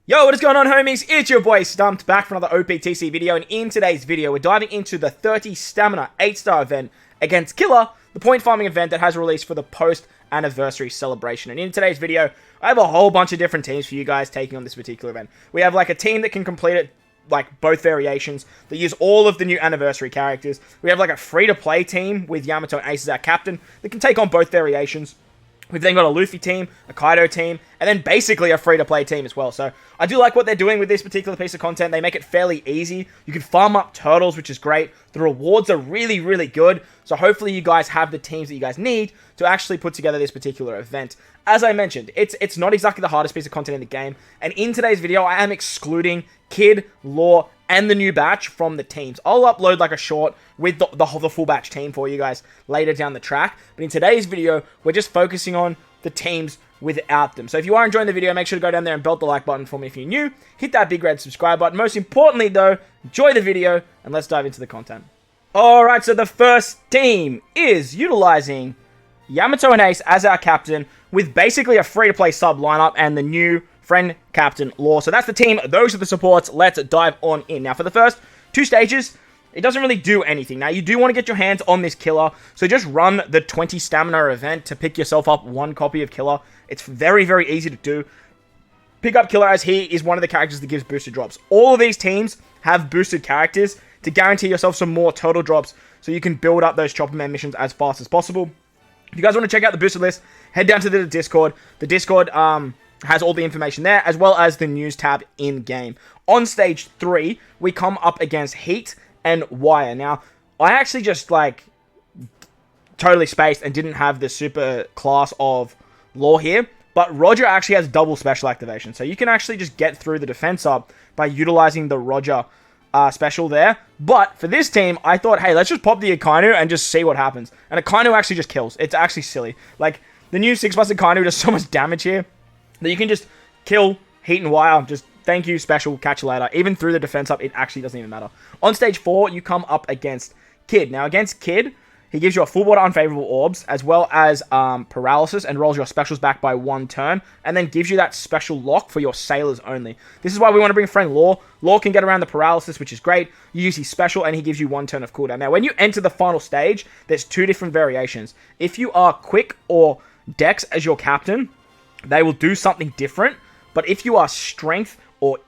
Yo, what is going on, homies? It's your boy Stumped, back for another OPTC video, and in today's video, we're diving into the 30 Stamina 8-star event against Killer, the point farming event that has released for the post-anniversary celebration. And in today's video, I have a whole bunch of different teams for you guys taking on this particular event. We have like a team that can complete it, like both variations, that use all of the new anniversary characters. We have like a free-to-play team with Yamato and Ace as our captain that can take on both variations. We've then got a Luffy team, a Kaido team, and then basically a free-to-play team as well. So I do like what they're doing with this particular piece of content. They make it fairly easy. You can farm up turtles, which is great. The rewards are really, really good. So hopefully you guys have the teams that you guys need to actually put together this particular event. As I mentioned, it's not exactly the hardest piece of content in the game. And in today's video, I am excluding Kid, Law, and the new batch from the teams. I'll upload like a short with the full batch team for you guys later down the track. But in today's video, we're just focusing on the teams without them. So if you are enjoying the video, make sure to go down there and belt the like button for me if you're new. Hit that big red subscribe button. Most importantly though, enjoy the video and let's dive into the content. Alright, so the first team is utilizing Yamato and Ace as our captain with basically a free-to-play sub lineup and the new friend captain Law. So that's the team. Those are the supports. Let's dive on in. Now for the first two stages, it doesn't really do anything. Now you do want to get your hands on this Killer, so just run the 20 stamina event to pick yourself up one copy of Killer. It's very, very easy to do. Pick up Killer as he is one of the characters that gives boosted drops. All of these teams have boosted characters to guarantee yourself some more total drops so you can build up those Chopper Man missions as fast as possible. If you guys want to check out the boosted list, head down to the Discord. The Discord has all the information there, as well as the news tab in-game. On stage 3, we come up against Heat and Wire. Now, I actually just, like, totally spaced and didn't have the super class of Law here, but Roger actually has double special activation, so you can actually just get through the defense up by utilizing the Roger special there. But for this team, I thought, hey, let's just pop the Akainu and just see what happens. And Akainu actually just kills. It's actually silly. Like, the new 6+ Akainu does so much damage here that you can just kill Heat and Wire. Just thank you, special, catch you later. Even through the defense up, it actually doesn't even matter. On stage 4, you come up against Kid. Now, against Kid, he gives you a full water unfavorable orbs, as well as paralysis, and rolls your specials back by 1 turn, and then gives you that special lock for your sailors only. This is why we want to bring friend Law. Law can get around the paralysis, which is great. You use his special, and he gives you 1 turn of cooldown. Now, when you enter the final stage, there's 2 different variations. If you are Quick or Dex as your captain, they will do something different. But if you are Strength or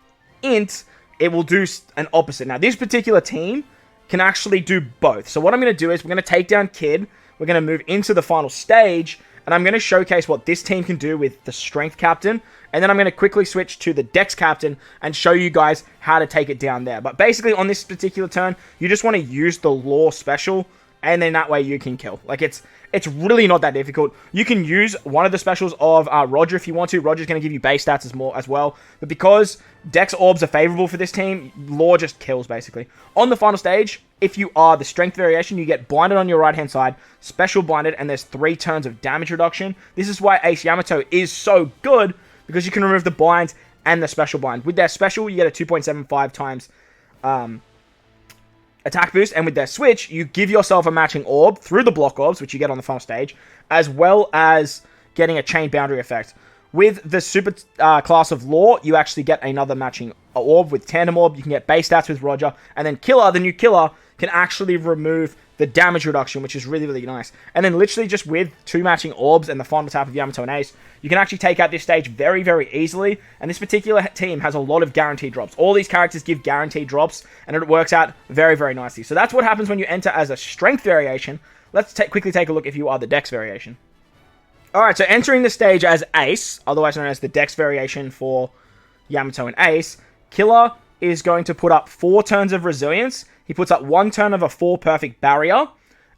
Int, it will do an opposite. Now, this particular team can actually do both. So what I'm going to do is we're going to take down Kid. We're going to move into the final stage. And I'm going to showcase what this team can do with the Strength Captain. And then I'm going to quickly switch to the Dex Captain and show you guys how to take it down there. But basically, on this particular turn, you just want to use the Law special. And then that way you can kill. Like, it's really not that difficult. You can use one of the specials of Roger if you want to. Roger's going to give you base stats as well. But because Dex orbs are favorable for this team, Law just kills, basically. On the final stage, if you are the strength variation, you get blinded on your right-hand side, special blinded, and there's 3 turns of damage reduction. This is why Ace Yamato is so good, because you can remove the blind and the special blind. With their special, you get a 2.75 times attack boost, and with their switch, you give yourself a matching orb through the block orbs, which you get on the final stage, as well as getting a chain boundary effect. With the super class of Law, you actually get another matching orb with tandem orb. You can get base stats with Roger, and then Killer, the new Killer, can actually remove the damage reduction, which is really, really nice. And then literally just with 2 matching orbs and the final tap of Yamato and Ace, you can actually take out this stage very, very easily. And this particular team has a lot of guaranteed drops. All these characters give guaranteed drops, and it works out very, very nicely. So that's what happens when you enter as a strength variation. Let's quickly take a look if you are the Dex variation. Alright, so entering the stage as Ace, otherwise known as the Dex variation for Yamato and Ace, Killer is going to put up 4 turns of resilience. He puts up 1 turn of a 4 perfect barrier,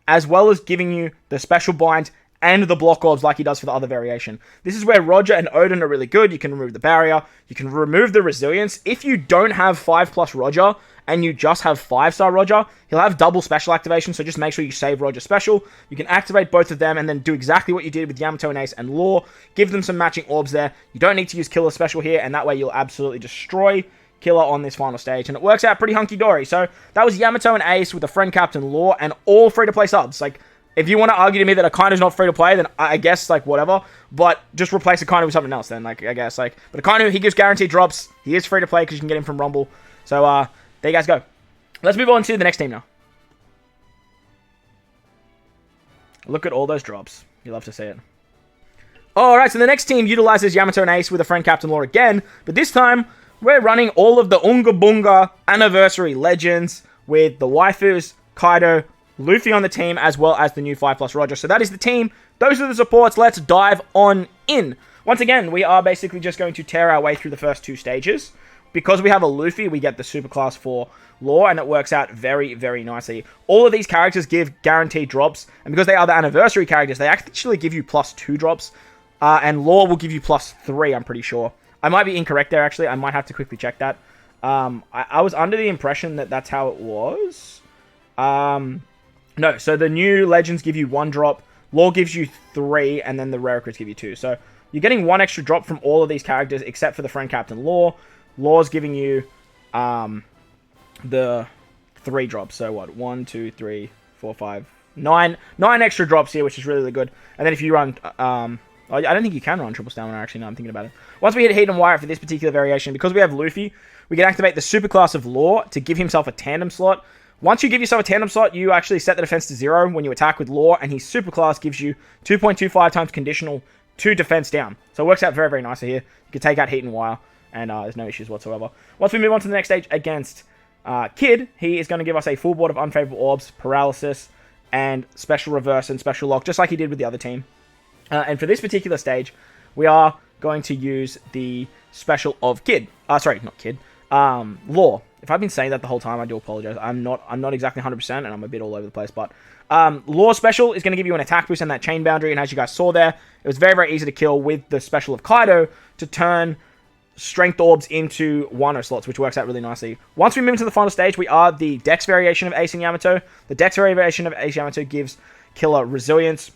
as well as giving you the special bind and the block orbs like he does for the other variation. This is where Roger and Odin are really good. You can remove the barrier, you can remove the resilience. If you don't have 5+ Roger, and you just have 5-star Roger, he'll have double special activation, so just make sure you save Roger special. You can activate both of them and then do exactly what you did with Yamato and Ace and Law. Give them some matching orbs there. You don't need to use Killer special here, and that way you'll absolutely destroy Killer on this final stage, and it works out pretty hunky-dory. So that was Yamato and Ace with a friend captain Law and all free-to-play subs. Like, If you want to argue to me that a Kaido's not free to play, then I guess, like, whatever. But just replace a Kaido with something else then, like, I guess. Like, but a Kaido, he gives guaranteed drops. He is free to play because you can get him from Rumble. So, there you guys go. Let's move on to the next team now. Look at all those drops. You love to see it. Alright, so the next team utilizes Yamato and Ace with a friend Captain Law again. But this time, we're running all of the Unga Bunga Anniversary Legends with the waifus, Kaido, Luffy on the team, as well as the new 5+ Roger. So that is the team. Those are the supports. Let's dive on in. Once again, we are basically just going to tear our way through the first 2 stages. Because we have a Luffy, we get the super class for Law, and it works out very, very nicely. All of these characters give guaranteed drops, and because they are the anniversary characters, they actually give you +2 drops, and Law will give you +3, I'm pretty sure. I might be incorrect there, actually. I might have to quickly check that. I was under the impression that that's how it was. No, so the new Legends give you 1 drop, Law gives you 3, and then the Rare Crits give you 2. So you're getting 1 extra drop from all of these characters, except for the friend Captain Law. Law's giving you the 3 drops. So what? 1, 2, 3, 4, 5, 9. 9 extra drops here, which is really, really good. And then if you run... I don't think you can run triple stamina, actually, now I'm thinking about it. Once we hit Heat and Wire for this particular variation, because we have Luffy, we can activate the super class of Law to give himself a tandem slot. Once you give yourself a tandem slot, you actually set the defense to 0 when you attack with Law, and his super class gives you 2.25 times conditional to defense down. So it works out very, very nicely here. You can take out Heat and Wire, and there's no issues whatsoever. Once we move on to the next stage against Kid, he is going to give us a full board of unfavorable orbs, paralysis, and special reverse and special lock, just like he did with the other team. And for this particular stage, we are going to use the special of Kid. Sorry, not Kid. Law. If I've been saying that the whole time, I do apologize. I'm not exactly 100%, and I'm a bit all over the place. But Law special is going to give you an attack boost and that chain boundary. And as you guys saw there, it was very, very easy to kill with the special of Kaido to turn strength orbs into Wano slots, which works out really nicely. Once we move into the final stage, we are the Dex variation of Ace and Yamato. The Dex variation of Ace Yamato gives Killer resilience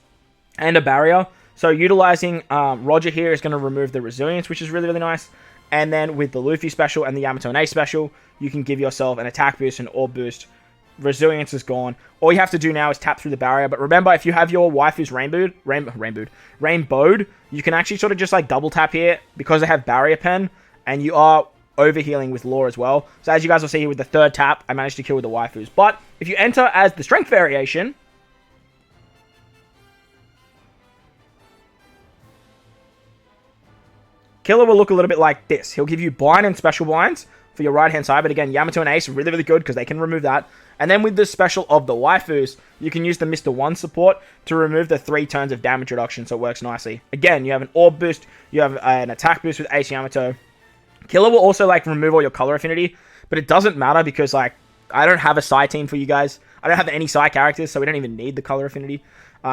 and a barrier. So utilizing Roger here is going to remove the resilience, which is really, really nice. And then with the Luffy special and the Yamato and Ace special, you can give yourself an attack boost and orb boost. Resilience is gone. All you have to do now is tap through the barrier. But remember, if you have your waifus rainbowed, you can actually sort of just like double tap here because they have barrier pen. And you are overhealing with Law as well. So as you guys will see here with the 3rd tap, I managed to kill with the waifus. But if you enter as the strength variation... Killer will look a little bit like this. He'll give you blind and special blinds for your right-hand side. But again, Yamato and Ace are really, really good because they can remove that. And then with the special of the waifus, you can use the Mr. 1 support to remove the 3 turns of damage reduction. So it works nicely. Again, you have an orb boost. You have an attack boost with Ace Yamato. Killer will also like remove all your color affinity. But it doesn't matter because like I don't have a side team for you guys. I don't have any side characters, so we don't even need the color affinity.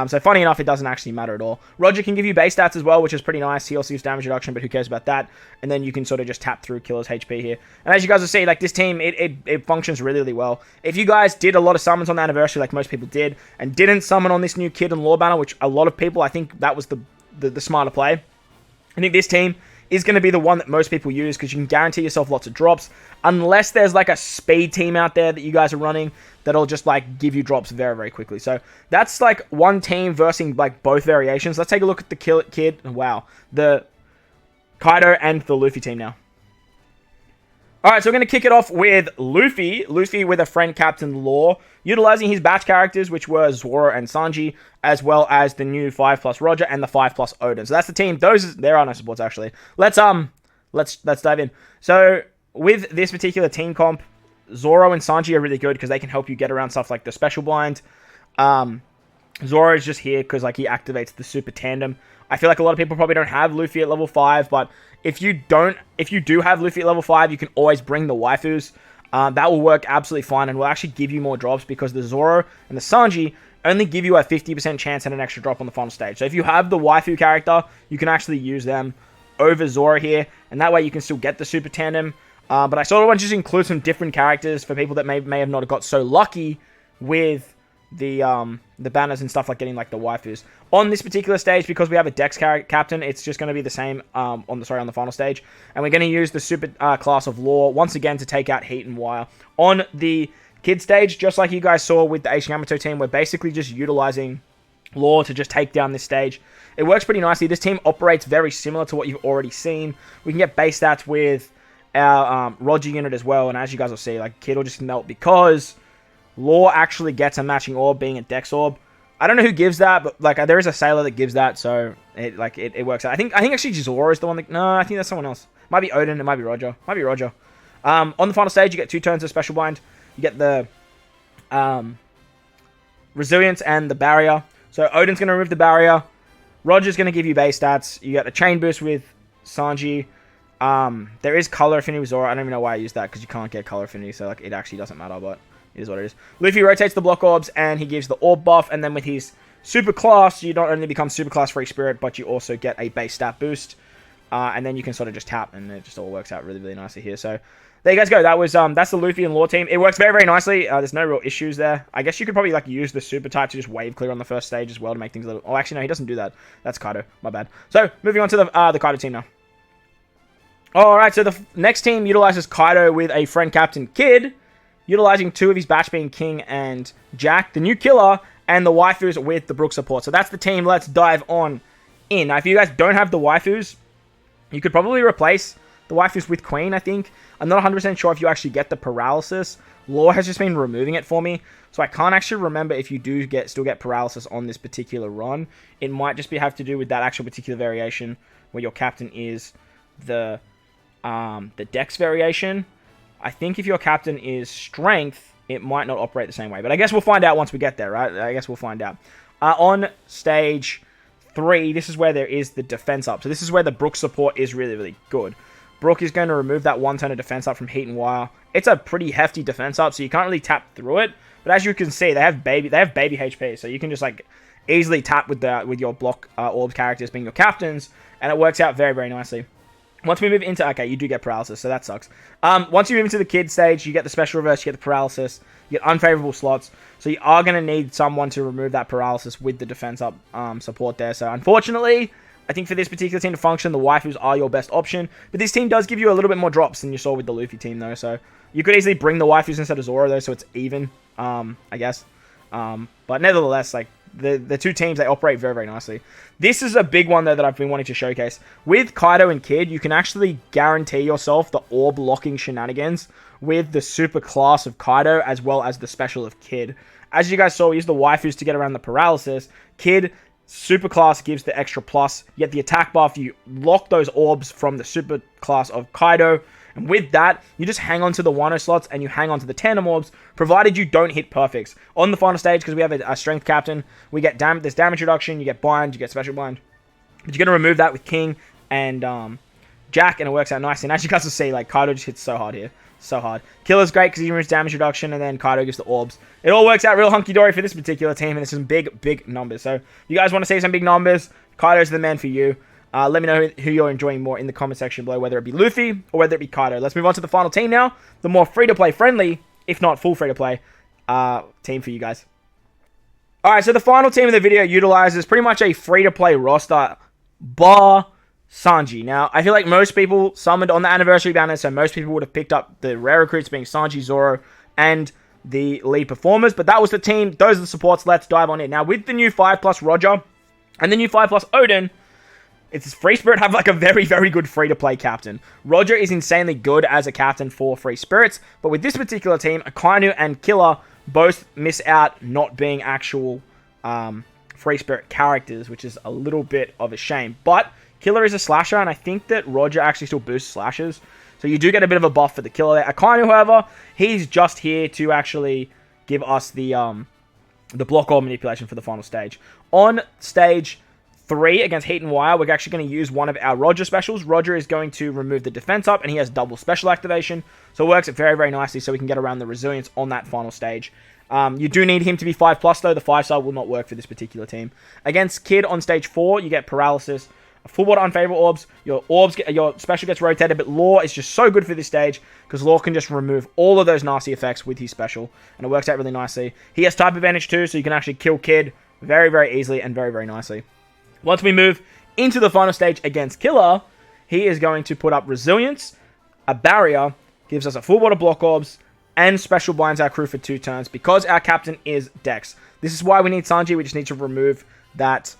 So funny enough, it doesn't actually matter at all. Roger can give you base stats as well, which is pretty nice. He also gives damage reduction, but who cares about that? And then you can sort of just tap through Killer's HP here. And as you guys will see, like this team, it functions really, really well. If you guys did a lot of summons on the anniversary, like most people did, and didn't summon on this new Kid and Law banner, which a lot of people, I think that was the smarter play. I think this team is going to be the one that most people use because you can guarantee yourself lots of drops. Unless there's like a speed team out there that you guys are running that'll just like give you drops very, very quickly. So that's like one team versus like both variations. Let's take a look at the Kid. Wow. The Kaido and the Luffy team now. Alright, so we're going to kick it off with Luffy. Luffy with a friend Captain Law, utilizing his batch characters, which were Zoro and Sanji, as well as the new 5+ Roger and the 5+ Odin. So that's the team. There are no supports, actually. Let's dive in. So, with this particular team comp, Zoro and Sanji are really good because they can help you get around stuff like the special blind. Zoro is just here because like he activates the super tandem. I feel like a lot of people probably don't have Luffy at level 5, but if you do have Luffy at level 5, you can always bring the waifus. That will work absolutely fine and will actually give you more drops because the Zoro and the Sanji only give you a 50% chance at an extra drop on the final stage. So if you have the waifu character, you can actually use them over Zoro here, and that way you can still get the super tandem. But I sort of want to just include some different characters for people that may have not got so lucky with the banners and stuff like getting like the waifus. On this particular stage, because we have a Dex captain, it's just going to be the same on the final stage. And we're going to use the super class of Law once again to take out Heat and Wire. On the Kid stage, just like you guys saw with the Ace Yamato team, we're basically just utilizing Law to just take down this stage. It works pretty nicely. This team operates very similar to what you've already seen. We can get base stats with our Roger unit as well, and as you guys will see, like, Kid will just melt because Law actually gets a matching orb, being a Dex orb. I don't know who gives that, but like there is a sailor that gives that, so it works out. I think actually Zora is the one that... No, I think that's someone else. Might be Odin, it might be Roger. Might be Roger. On the final stage, you get 2 turns of special bind. You get the resilience and the barrier. So Odin's going to remove the barrier. Roger's going to give you base stats. You get a chain boost with Sanji. There is color affinity with Zora. I don't even know why I used that, because you can't get color affinity, so like it actually doesn't matter, but it is what it is. Luffy rotates the block orbs, and he gives the orb buff, and then with his super class, you not only become super class free spirit, but you also get a base stat boost. And then you can sort of just tap, and it just all works out really, really nicely here. So there you guys go. That was that's the Luffy and Law team. It works very, very nicely. There's no real issues there. I guess you could probably like use the super type to just wave clear on the first stage as well to make things a little... Oh, actually, no, he doesn't do that. That's Kaido. My bad. So moving on to the Kaido team now. Alright, so the next team utilizes Kaido with a friend captain Kid, utilizing 2 of his batch being King and Jack, the new killer, and the waifus with the Brook support. So that's the team. Let's dive on in. Now, if you guys don't have the waifus, you could probably replace the waifus with Queen, I think. I'm not 100% sure if you actually get the paralysis. Law has just been removing it for me, so I can't actually remember if you do still get paralysis on this particular run. It might just have to do with that actual particular variation where your captain is the Dex variation. I think if your captain is Strength, it might not operate the same way. But I guess we'll find out once we get there, right? I guess we'll find out. On stage 3, this is where there is the defense up. So this is where the Brook support is really, really good. Brook is going to remove that 1 turn of defense up from Heat and Wire. It's a pretty hefty defense up, so you can't really tap through it. But as you can see, they have baby HP, so you can just like easily tap with your block orb characters being your captains, and it works out very, very nicely. Once we move into... Okay, you do get paralysis, so that sucks. Once you move into the Kid stage, you get the special reverse, you get the paralysis, you get unfavorable slots. So you are going to need someone to remove that paralysis with the defense up support there. So unfortunately, I think for this particular team to function, the waifus are your best option. But this team does give you a little bit more drops than you saw with the Luffy team, though. So you could easily bring the waifus instead of Zoro, though, so it's even, I guess. But nevertheless, like, the 2 teams, they operate very, very nicely. This is a big one, though, that I've been wanting to showcase. With Kaido and Kid, you can actually guarantee yourself the orb locking shenanigans with the super class of Kaido as well as the special of Kid. As you guys saw, we used the waifus to get around the paralysis. Kid, super class gives the extra plus. You get the attack buff. You lock those orbs from the super class of Kaido. And with that, you just hang on to the Wano slots and you hang on to the tandem orbs, provided you don't hit perfects. On the final stage, because we have a strength captain, we get there's damage reduction, you get bind, you get special bind. But you're going to remove that with King and Jack, and it works out nicely. And as you guys will see, like, Kaido just hits so hard here. So hard. Killer's great because he removes damage reduction, and then Kaido gives the orbs. It all works out real hunky-dory for this particular team, and it's some big, big numbers. So, if you guys want to see some big numbers, Kaido's the man for you. Let me know who you're enjoying more in the comment section below, whether it be Luffy or whether it be Kaido. Let's move on to the final team now. The more free-to-play friendly, if not full free-to-play, team for you guys. Alright, so the final team of the video utilizes pretty much a free-to-play roster, bar Sanji. Now, I feel like most people summoned on the anniversary banner, so most people would have picked up the rare recruits being Sanji, Zoro, and the lead performers, but that was the team. Those are the supports. Let's dive on in. Now, with the new 5+ Roger and the new 5+ Odin, it's Free Spirit have like a very, very good free-to-play captain. Roger is insanely good as a captain for Free Spirits, but with this particular team, Akainu and Killer both miss out not being actual Free Spirit characters, which is a little bit of a shame. But Killer is a slasher, and I think that Roger actually still boosts slashes. So you do get a bit of a buff for the Killer there. Akainu, however, he's just here to actually give us the block orb manipulation for the final stage. On stage 3 against Heat and Wire, we're actually going to use one of our Roger specials. Roger is going to remove the defense up, and he has double special activation. So it works very, very nicely so we can get around the resilience on that final stage. You do need him to be 5+, though. The 5-star will not work for this particular team. Against Kid on stage 4, you get paralysis, full water unfavorable orbs. Your special gets rotated, but Law is just so good for this stage because Law can just remove all of those nasty effects with his special, and it works out really nicely. He has type advantage too, so you can actually kill Kid very, very easily and very, very nicely. Once we move into the final stage against Killer, he is going to put up resilience, a barrier, gives us a full water block orbs, and special binds our crew for 2 turns because our captain is Dex. This is why we need Sanji. We just need to remove that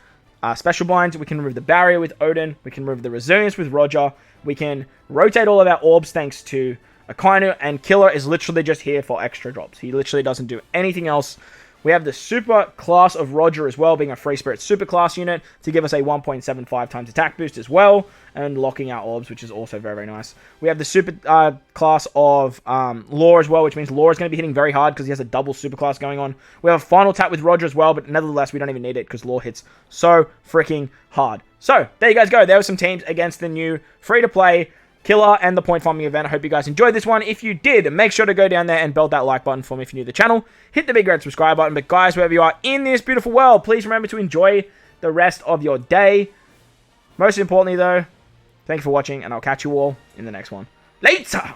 special bind. We can remove the barrier with Odin. We can remove the resilience with Roger. We can rotate all of our orbs thanks to Akainu, and Killer is literally just here for extra drops. He literally doesn't do anything else. We have the super class of Roger as well, being a free spirit super class unit to give us a 1.75 times attack boost as well, and locking our orbs, which is also very, very nice. We have the super class of Law as well, which means Law is going to be hitting very hard because he has a double super class going on. We have a final tap with Roger as well, but nevertheless, we don't even need it because Law hits so freaking hard. So, there you guys go. There were some teams against the new free-to-play Killer and the point farming event. I hope you guys enjoyed this one. If you did, make sure to go down there and belt that like button for me if you're new to the channel. Hit the big red subscribe button. But guys, wherever you are in this beautiful world, please remember to enjoy the rest of your day. Most importantly though, thank you for watching, and I'll catch you all in the next one. Later!